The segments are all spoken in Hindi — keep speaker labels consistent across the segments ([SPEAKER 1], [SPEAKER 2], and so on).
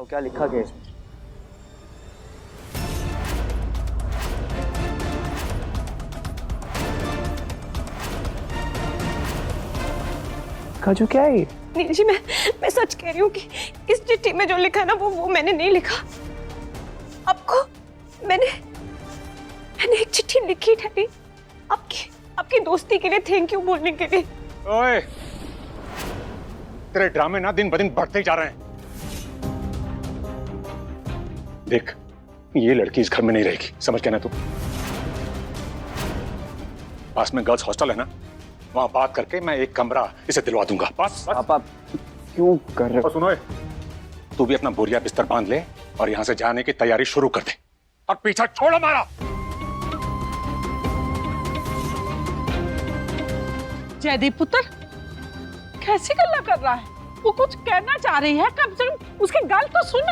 [SPEAKER 1] बताओ क्या लिखा गया इसमें? काजू क्या है ये?
[SPEAKER 2] नील जी, मैं सच कह रही हूँ कि इस चिट्ठी में जो लिखा है ना वो मैंने नहीं लिखा। आपको मैंने एक चिट्ठी लिखी डैडी, आपकी दोस्ती के लिए, थैंक यू बोलने के लिए।
[SPEAKER 3] ओए, तेरे ड्रामे ना दिन ब दिन बढ़ते ही जा रहे हैं। देख, ये लड़की इस घर में नहीं रहेगी, समझ गया ना तू? पास में गर्ल्स हॉस्टल है ना, वहां बात करके मैं एक कमरा इसे दिलवा दूंगा। बस।
[SPEAKER 1] पापा क्यों कर रहे हो?
[SPEAKER 3] सुनो, तू भी अपना बोरिया बिस्तर बांध ले और यहां से जाने की तैयारी शुरू कर दे और पीछा छोड़ हमारा।
[SPEAKER 4] जयदीप पुत्र कैसी गल्ला कर रहा है? वो कुछ कहना चाह रही है, कम से कम उसकी गल तो सुन।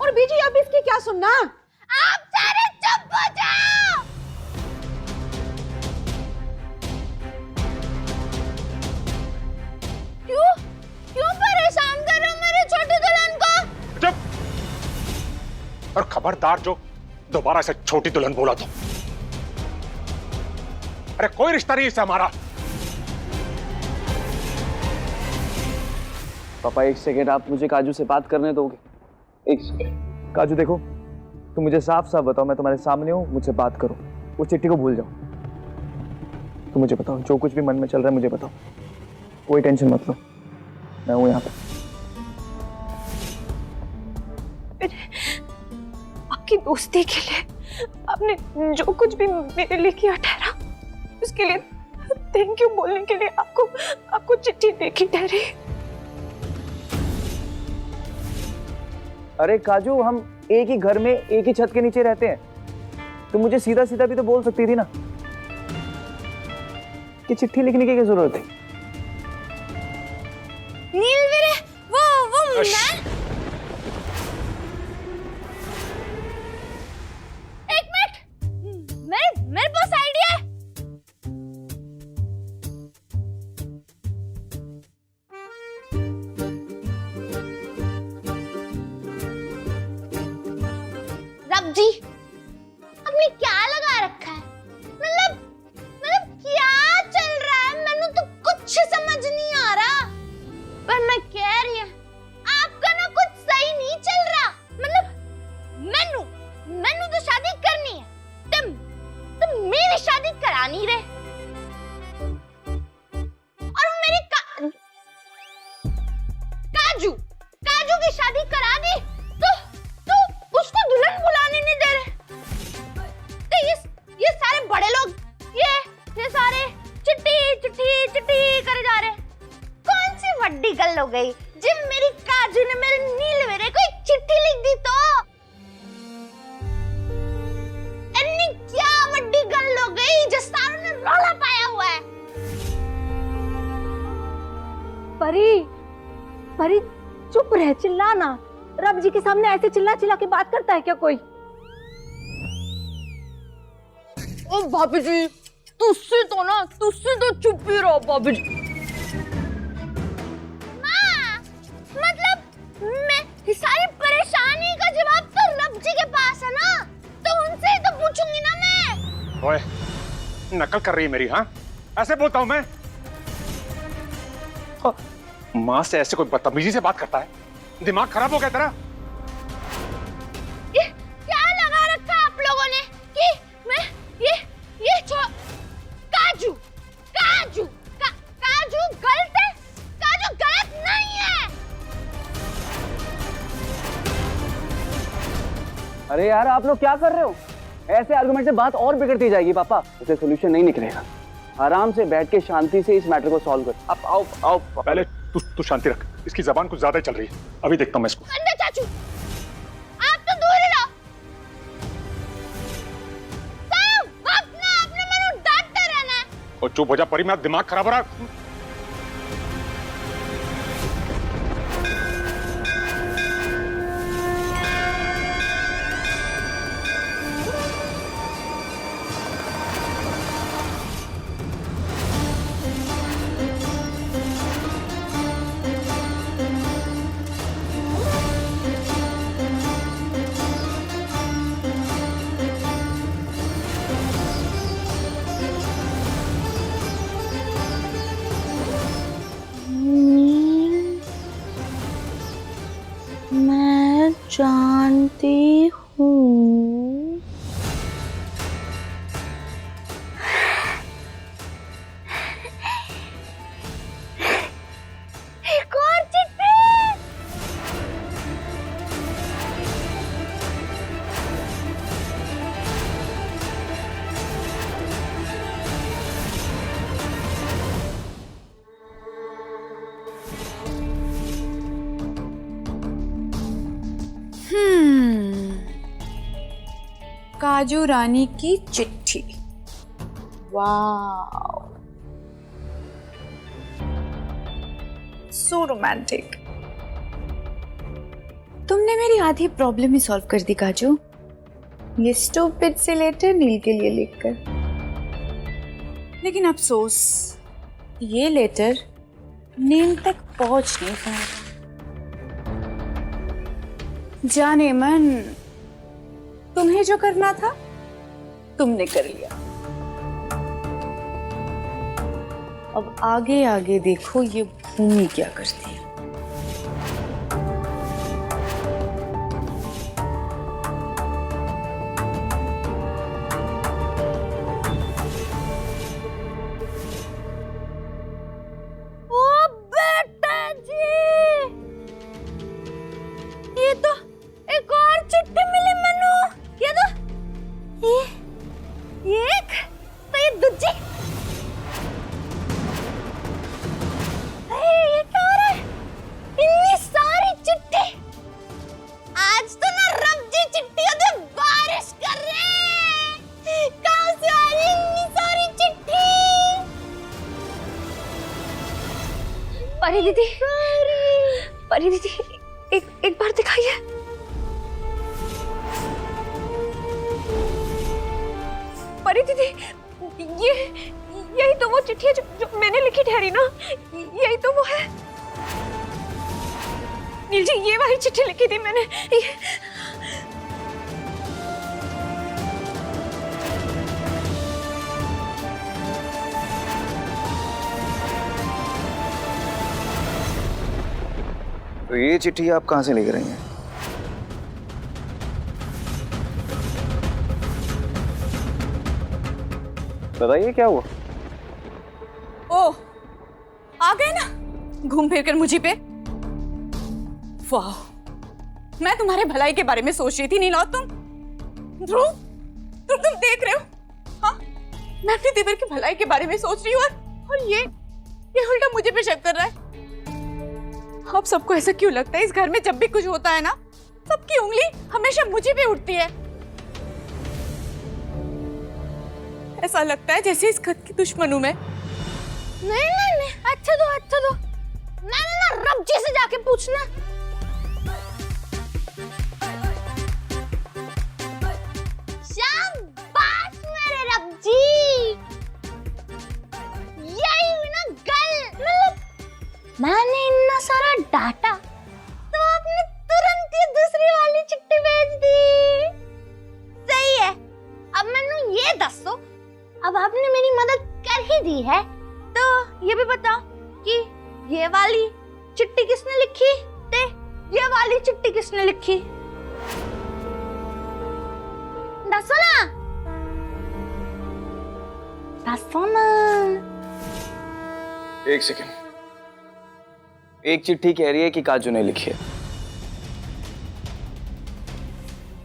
[SPEAKER 2] और बीजी अब इसकी क्या सुनना? आप सारे चुप हो जाओ। क्यों परेशान कर रहे हो मेरे छोटे दुल्हन को?
[SPEAKER 3] चुप। और खबरदार जो दोबारा से छोटी दुल्हन बोला तो। अरे कोई रिश्ता नहीं इससे हमारा।
[SPEAKER 1] पापा एक सेकेंड, आप मुझे काजू से बात करने दोगे? एक सेकेंड। काजू देखो, तुम मुझे साफ साफ बताओ, मैं तुम्हारे सामने हूँ, मुझसे बात करो। उस चिट्ठी को भूल जाओ। तुम मुझे बताओ, जो कुछ भी मन में चल रहा है मुझे बताओ, कोई टेंशन मत लो, मैं हूं यहाँ पे।
[SPEAKER 2] आपकी दोस्ती के लिए आपने जो कुछ भी मेरे लिए किया ठहरा, उसके लिए थैंक यू बोलने के लिए आपको चिट्ठी लिखी ठहरी।
[SPEAKER 1] अरे काजू, हम एक ही घर में एक ही छत के नीचे रहते हैं, तुम मुझे सीधा सीधा भी तो बोल सकती थी ना कि चिट्ठी लिखने की क्या जरूरत है?
[SPEAKER 2] नील वीरे, वो एक मिनट, मेरे पास आइडिया है। रब जी, आपने क्या लगा रखा है? मतलब क्या चल रहा है? मैंने तो कुछ समझ नहीं आ रहा। पर मैं कह रही हूँ, आपका ना कुछ सही नहीं चल रहा। मतलब मैनू तो शादी करनी है, तुम मेरी शादी करा नहीं रहे। और मेरी काजू की शादी करा दी तो उसको दुल्हन बुलाने नहीं दे रहे। तो ये सारे बड़े लोग ये सारे चिट्ठी करे जा रहे हैं। कौन सी बड़ी गल हो गई जब मेरी काजू ने मेरे नील मेरे को एक चिट्ठी लिख दी तो? अन्नी क्या बड़ी गल हो गई जो सारों ने रौला पाया हुआ है?
[SPEAKER 5] परी चुप रह, चिल्लाना। रब जी के सामने ऐसे चिल्ला चिल्ला के बात करता है क्या कोई?
[SPEAKER 2] ओ भाभी जी, तुझसे तो चुप ही रहो भाभी जी। माँ, मतलब मैं सारी परेशानी का जवाब तो रब जी के पास है ना, तो उनसे ही तो पूछूंगी ना मैं।
[SPEAKER 3] ओए, नकल कर रही है मेरी? हाँ, ऐसे बोलता हूं मैं? माँ से ऐसे कोई बदतमीजी से बात करता है? दिमाग खराब हो गया तेरा?
[SPEAKER 2] ये क्या लगा रखा आप लोगों ने कि मैं ये काजू गलत है? काजू गलत नहीं है।
[SPEAKER 1] अरे यार, आप लोग क्या कर रहे हो? ऐसे आर्गुमेंट से बात और बिगड़ती जाएगी पापा, उसे सोल्यूशन नहीं निकलेगा। आराम से बैठ के शांति से इस मैटर को सॉल्व कर। आप आओ
[SPEAKER 3] पहले तू शांति रख, इसकी जबान कुछ ज्यादा ही चल रही है। अभी देखता हूं मैं इसको।
[SPEAKER 2] अंदर चाचू, आप तो दूर ही रहो। आपने मेरे डांटते रहना है।
[SPEAKER 3] और चुप हो जा परी, मेरा दिमाग खराब हो रहा है।
[SPEAKER 2] जानती हूँ। एक और चिट्ठी।
[SPEAKER 6] काजू रानी की चिट्ठी। Wow, so romantic. तुमने मेरी आधी प्रॉब्लम ही सॉल्व कर दी काजू, ये स्टूपिड से लेटर नील के लिए लिखकर। लेकिन अफसोस, ये लेटर नील तक पहुंच नहीं पाया। जाने मन, तुम्हें जो करना था तुमने कर लिया। अब आगे आगे देखो ये भूमि क्या करती है।
[SPEAKER 2] ओ बेटा जी, ये तो एक और चिट्ठी मिली मैनू। ये तो ये एक तो ये दूजी। ये क्या हो रहा है? इतनी सारी चिट्ठी। आज तो ना रब जी चिट्ठियों पे बारिश कर रहे हैं। कहाँ से आ रही इतनी सारी चिट्ठी?
[SPEAKER 5] परी दीदी, परी दीदी, एक बार दिखाइए। परी दीदी, यही तो वो चिट्ठी है जो मैंने लिखी ठहरी ना, यही तो वो है। नील जी, ये वाली चिट्ठी लिखी थी मैंने।
[SPEAKER 1] तो ये चिट्ठी आप कहाँ से लिख रही हैं? बताइए क्या हुआ?
[SPEAKER 6] ओह, आ गए ना घूम फिर कर मुझे पे। वाह, मैं तुम्हारे भलाई के बारे में सोच रही थी नील। और तुम ध्रुव, तुम देख रहे हो? हाँ, मैं अपनी देवर की भलाई के बारे में सोच रही हूँ और ये उल्टा मुझे पे शक कर रहा है। अब सबको ऐसा क्यों लगता है? इस घर में जब भी कुछ होता है ना, सबकी उंगली हमेशा मुझे पे उठती है। ऐसा लगता है जैसे इस घर की दुश्मन हूं मैं।
[SPEAKER 2] नहीं, अच्छा दो। ना रब जी से जाके पूछना। शाबाश मेरे रब जी, यही हुई ना गल। मतलब मैंने इतना सारा डाटा तो आपने तुरंत ही दूसरी वाली चिट्ठी भेज दी। सही है। अब मैनू ये दसो, अब आपने मेरी मदद कर ही दी है तो ये भी बताओ कि ये वाली चिट्ठी किसने लिखी ते ये वाली चिट्ठी किसने लिखी? दसो ना।
[SPEAKER 1] एक सेकेंड, एक चिट्ठी कह रही है कि काजू ने लिखी है।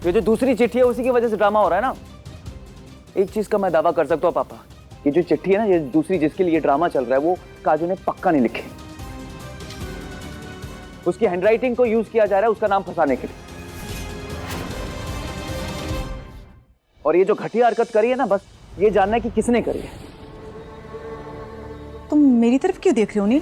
[SPEAKER 1] ये जो दूसरी चिट्ठी है उसी की वजह से ड्रामा हो रहा है ना। एक चीज का मैं दावा कर सकता हूँ पापा, ये जो चिट्ठी है ना, ये दूसरी जिसके लिए ड्रामा चल रहा है, वो काजू ने पक्का नहीं लिखी। उसकी हैंडराइटिंग को यूज किया जा रहा है उसका नाम फंसाने के लिए। और ये जो घटिया हरकत करी है ना, बस ये जानना है कि किसने करी है।
[SPEAKER 6] तुम मेरी तरफ क्यों देख रहे हो नील?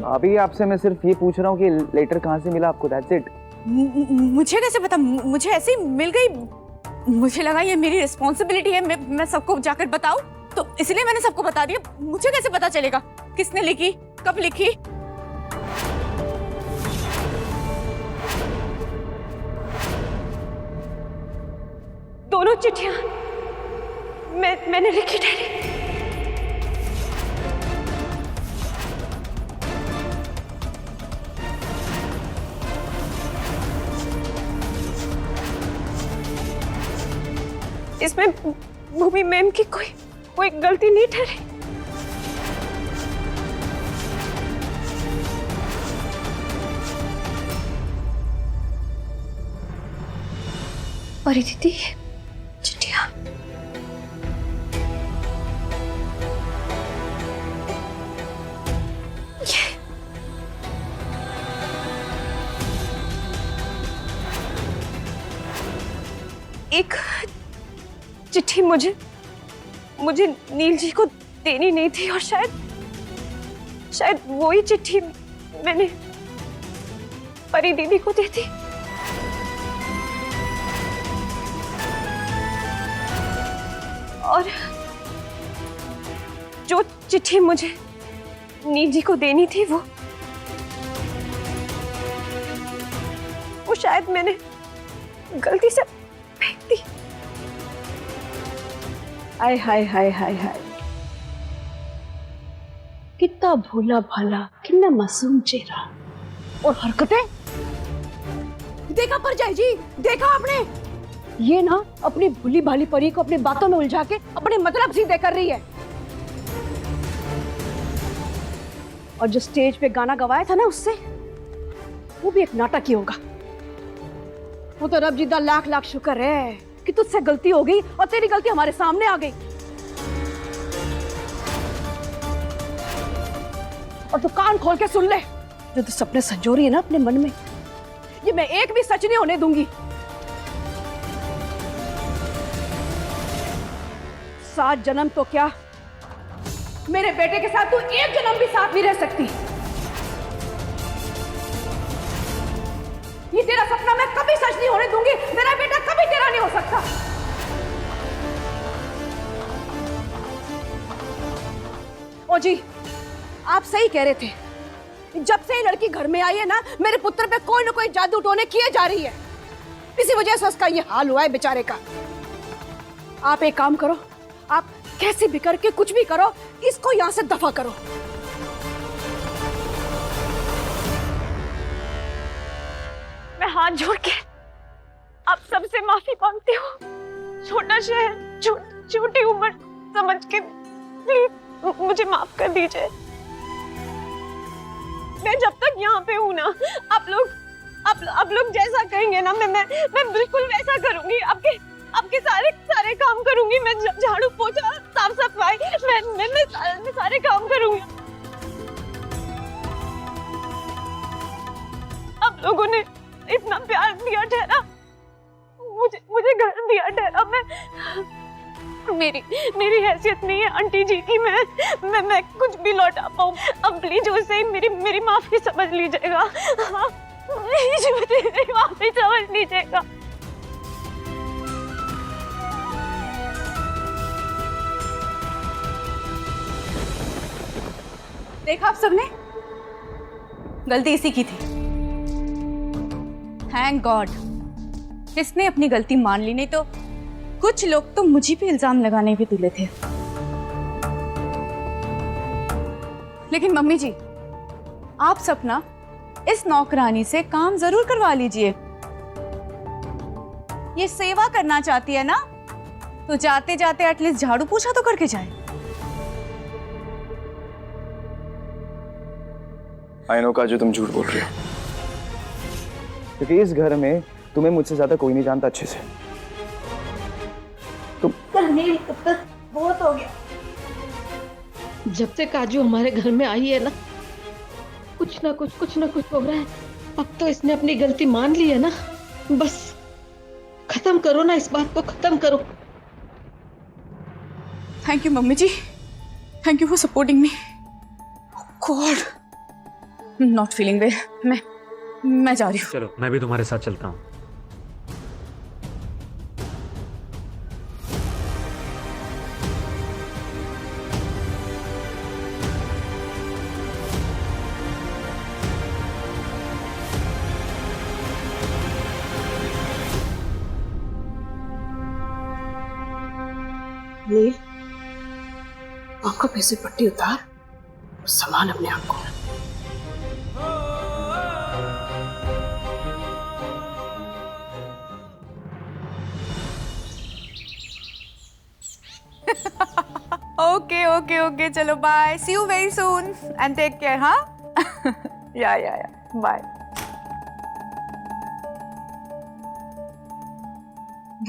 [SPEAKER 1] अभी आपसे मैं सिर्फ ये पूछ रहा हूँ कि लेटर कहाँ से मिला आपको, दैट्स इट।
[SPEAKER 6] मुझे कैसे पता? मुझे ऐसे ही मिल गई। मुझे लगा ये मेरी रिस्पॉन्सिबिलिटी है, मैं सबको जाकर बताऊं, तो इसलिए मैंने सबको बता दिया। मुझे कैसे पता चलेगा किसने लिखी, कब लिखी?
[SPEAKER 5] दोनों चिट्ठियां मैंने लिखी ठहरी।
[SPEAKER 7] इसमें भूमि मैम की कोई गलती नहीं ठहरी।
[SPEAKER 2] परी दीदी, चिट्ठियाँ।
[SPEAKER 7] एक चिट्ठी मुझे नील जी को देनी नहीं थी और शायद वही चिट्ठी मैंने परी दीदी को दी थी। और जो चिट्ठी मुझे नील जी को देनी थी वो शायद मैंने गलती से फेंक दी।
[SPEAKER 5] हाय हाय हाय हाय हाय, कितना भोला भाला, कितना मासूम चेहरा और हरकतें। देखा परजाई जी, देखा आपने? ये ना अपनी भूली भाली परी को अपनी बातों में उलझा के अपने मतलब सीधे कर रही है। और जो स्टेज पे गाना गवाया था ना उससे, वो भी एक नाटक ही होगा। वो तो रब जिदा लाख लाख शुक्र है कि तुझसे गलती हो गई और तेरी गलती हमारे सामने आ गई। और तू कान खोल के सुन ले, जो तू सपने संजो रही है ना अपने मन में, ये मैं एक भी सच नहीं होने दूंगी। 7 जन्म तो क्या, मेरे बेटे के साथ तू 1 जन्म भी साथ नहीं रह सकती। ये तेरा सपना मैं कभी सच नहीं होने दूंगी। मेरा बेटा कभी तेरा नहीं हो सकता। ओ जी, आप सही कह रहे थे। जब से ये लड़की घर में आई है ना, मेरे पुत्र पे कोई ना कोई जादू टोने किए जा रही है। इसी वजह से उसका ये हाल हुआ है बेचारे का। आप एक काम करो, आप कैसे भी करके कुछ भी करो, इसको यहां से दफा करो।
[SPEAKER 7] मैं हाथ जोड़ के आप सबसे माफी मांगती हूँ। छोटा शहर, छोटी उम्र समझ के प्लीज मुझे माफ कर दीजिए। मैं जब तक यहाँ पे हूँ ना, आप लोग जैसा कहेंगे ना, मैं बिल्कुल वैसा करूंगी। आपके सारे काम करूंगी। मैं झाड़ू पोछा साफ सफाई मैं सारे काम करूंगी। आप लोगों ने इतना प्यार दिया ठहरा, मुझे घर दिया ठहरा। मेरी हैसियत नहीं है आंटी जी की मैं कुछ भी लौटा पाऊँ। अब प्लीज उसे ही मेरी माफी समझ लीजिएगा। प्लीज मेरी माफी समझ लीजिएगा।
[SPEAKER 6] देखा आप सबने, गलती इसी की थी। थैंक गॉड इसने अपनी गलती मान ली, नहीं तो कुछ लोग तो मुझे पे इल्जाम लगाने भी तुले थे। लेकिन मम्मी जी, आप सपना इस नौकरानी से काम जरूर करवा लीजिए। ये सेवा करना चाहती है ना, तो जाते जाते एटलीस्ट झाड़ू पोछा तो करके जाए।
[SPEAKER 1] आई नो काजू, तुम झूठ बोल रही हो, क्योंकि इस घर में तुम्हें मुझसे ज्यादा कोई नहीं जानता अच्छे से।
[SPEAKER 5] बहुत हो गया।
[SPEAKER 8] जब से काजू हमारे घर में आई है ना, कुछ ना कुछ हो रहा है। अब तो इसने अपनी गलती मान ली है ना, बस खत्म करो ना, इस बात को खत्म करो।
[SPEAKER 6] Thank you mummy ji, thank you for supporting me. God, not feeling well. मैं जा रही हूँ।
[SPEAKER 9] चलो मैं भी तुम्हारे साथ चलता हूँ।
[SPEAKER 5] ले, आपका पैसे पट्टी उतार, संभाल अपने आप को।
[SPEAKER 6] ओके ओके ओके, चलो bye, see you very soon and take care. हाँ या बाय।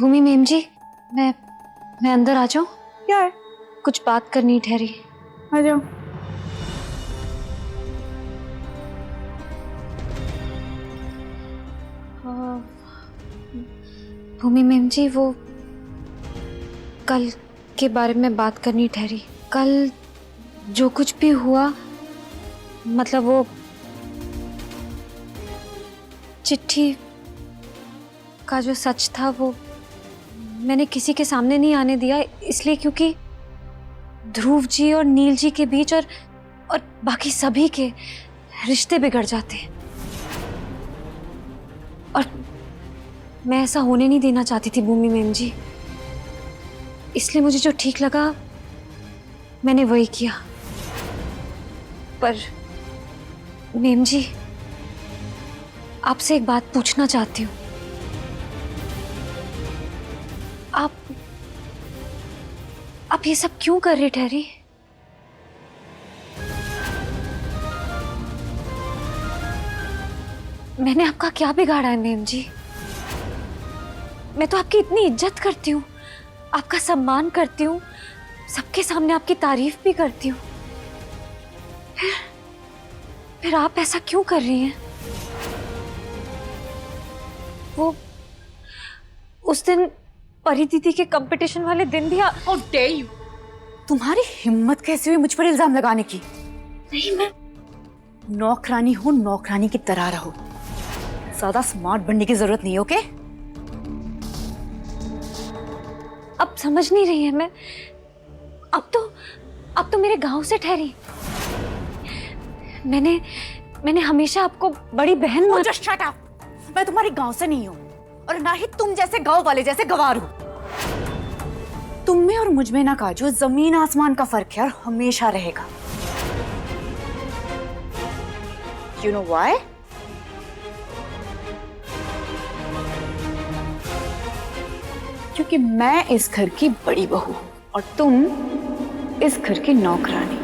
[SPEAKER 2] भूमि मैम जी, मैं अंदर आ जाऊं?
[SPEAKER 6] क्या है?
[SPEAKER 2] कुछ बात करनी ठहरी।
[SPEAKER 6] आ जाओ।
[SPEAKER 2] भूमि मैम जी, वो कल के बारे में बात करनी ठहरी। कल जो कुछ भी हुआ, मतलब वो चिट्ठी का जो सच था वो मैंने किसी के सामने नहीं आने दिया, इसलिए क्योंकि ध्रुव जी और नील जी के बीच और बाकी सभी के रिश्ते बिगड़ जाते हैं, और मैं ऐसा होने नहीं देना चाहती थी भूमि मैम जी। इसलिए मुझे जो ठीक लगा मैंने वही किया। पर मैम जी, आपसे एक बात पूछना चाहती हूँ। आप ये सब क्यों कर रहे ठहरी? मैंने आपका क्या बिगाड़ा है मैम जी? मैं तो आपकी इतनी इज्जत करती हूँ, आपका सम्मान करती हूँ, सबके सामने आपकी तारीफ भी करती हूँ, फिर आप ऐसा क्यों कर रही हैं? वो उस दिन परी दीदी के कंपटीशन वाले दिन भी
[SPEAKER 6] How dare you? तुम्हारी हिम्मत कैसे हुई मुझ पर इल्जाम लगाने की?
[SPEAKER 2] नहीं, मैं
[SPEAKER 6] नौकरानी हो, नौकरानी की तरह रहो, ज्यादा स्मार्ट बनने की जरूरत नहीं। ओके?
[SPEAKER 2] अब समझ नहीं रही है मैं। अब तो मेरे गांव से ठहरी। मैंने हमेशा आपको बड़ी बहन मान।
[SPEAKER 6] Just shut up! मैं तुम्हारे गांव से नहीं हूँ और ना ही तुम जैसे गांव वाले जैसे गवार हो। तुम में और मुझ में ना काजू, जमीन आसमान का फर्क है और हमेशा रहेगा। You know why? क्योंकि मैं इस घर की बड़ी बहू हूं और तुम इस घर की नौकरानी।